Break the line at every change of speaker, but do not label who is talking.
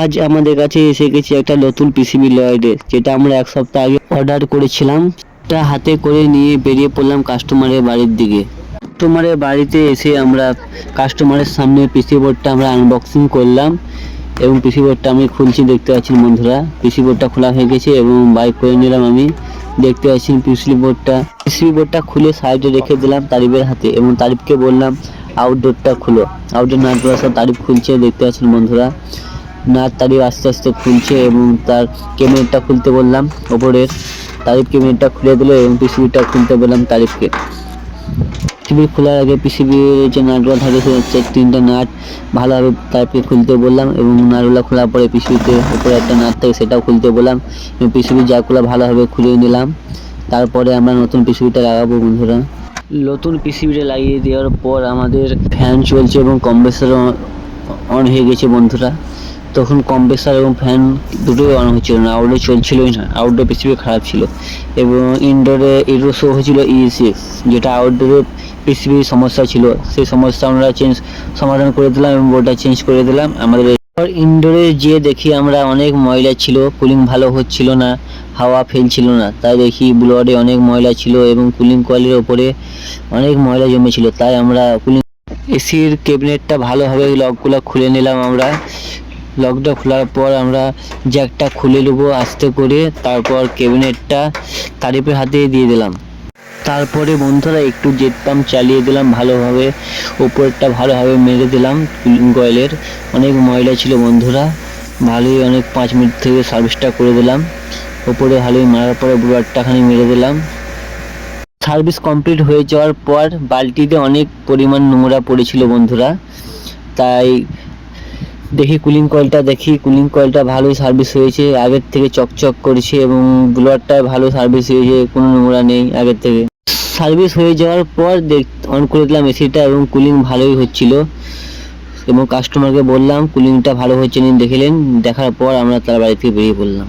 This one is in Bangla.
আজ আমাদের কাছে এসে গেছে একটা নতুন পিসিবি লয়েডের, যেটা আমরা এক সপ্তাহ আগে অর্ডার করেছিলাম। এটা হাতে করে নিয়ে বেরিয়ে পড়লাম কাস্টমারের বাড়ির দিকে। কাস্টমারের বাড়িতে এসে আমরা কাস্টমারের সামনে পিসি বোর্ডটা আমরা আনবক্সিং করলাম এবং পিসি বোর্ডটা আমি খুলছি। দেখতে পাচ্ছেন বন্ধুরা, পিসি বোর্ডটা খোলা হয়ে গেছে এবং বাইক করে নিলাম আমি। দেখতে পাচ্ছেন পিসি বোর্ডটা খুলে সাইডে রেখে দিলাম তারিফের হাতে এবং তারিফকে বললাম আউটডোরটা খুলো। আউটডোর নাটগুলো সব তারিফ খুলছে, দেখতে পাচ্ছেন বন্ধুরা। নাট তারিফ আস্তে আস্তে খুলছে এবং তার ক্যাবিনেটটা খুলতে বললাম ওপরের। তারিফ ক্যাবিনেটটা খুলে দিল এবং পিসিবিটা খুলতে বললাম তারিফকে। পিসিবি খোলার আগে পিসিবির যে নাটগুলো থাকে সে তিনটা নাট ভালোভাবে তারিফকে খুলতে বললাম এবং নাটগুলো খোলার পরে পিসিবিতে উপরে একটা নাট থাকে সেটাও খুলতে বললাম এবং পিসিবি জাগুলো ভালোভাবে খুলে নিলাম। তারপরে আমরা নতুন পিসিবিটা লাগাবো বন্ধুরা। নতুন পিসিবিটা লাগিয়ে দেওয়ার পর আমাদের ফ্যান চলছে এবং কম্প্রেসার অন হয়ে গেছে বন্ধুরা। তখন কম্প্রেসার এবং ফ্যান দুটোই অন হচ্ছিল না, আউটডোর চলছিলই না। আউটডোর পিসিবি খারাপ ছিল এবং ইনডোরে এরর শো হয়েছিল ESS, যেটা আউটডোরে পিসিবির সমস্যা ছিল। সেই সমস্যা আমরা সমাধান করে দিলাম এবং বোর্ডটা চেঞ্জ করে দিলাম আমাদের। ইনডোরে যেয়ে দেখি আমরা অনেক ময়লা ছিল, কুলিং ভালো হচ্ছিল না, হাওয়া ফেলছিল না। তাই দেখি ব্লোয়ারে অনেক ময়লা ছিল এবং কুলিং কয়েলের ওপরে অনেক ময়লা জমেছিল। তাই আমরা এসির ক্যাবিনেটটা ভালোভাবে লকগুলো খুলে নিলাম আমরা। লকটা খোলার পর আমরা জ্যাকটা খুলে নেবো আস্তে করে, তারপর ক্যাবিনেটটা তারিফের হাতে দিয়ে দিলাম। তারপরে বন্ধুরা একটু জেট পাম্প চালিয়ে দিলাম ভালোভাবে, উপরটা ভালোভাবে মেরে দিলাম। কুলিং কয়েলের অনেক ময়লা ছিল বন্ধুরা, ভালোই অনেক 5 মিনিট থেকে সার্ভিসটা করে দিলাম। উপরে ভালোই মারার পরে ব্লোয়ারটা খানি মেরে দিলাম। সার্ভিস কমপ্লিট হয়ে যাওয়ার পর বালতিতে অনেক পরিমাণ নোংরা পড়েছিল বন্ধুরা। তাই দেখি কুলিং কয়েলটা ভালোই সার্ভিস হয়েছে, আগের থেকে চকচক করেছে এবং ব্লোয়ারটা ভালো সার্ভিস হয়েছে, কোনো নোংরা নেই আগের থেকে। সার্ভিস হয়ে যাওয়ার পর অন করে দিলাম এসিটা এবং কুলিং ভালোই হচ্ছিল এবং কাস্টমারকে বললাম কুলিংটা ভালো হচ্ছে নিন দেখে নিন। দেখার পর আমরা তার বাড়ি থেকে বেরিয়ে পড়লাম।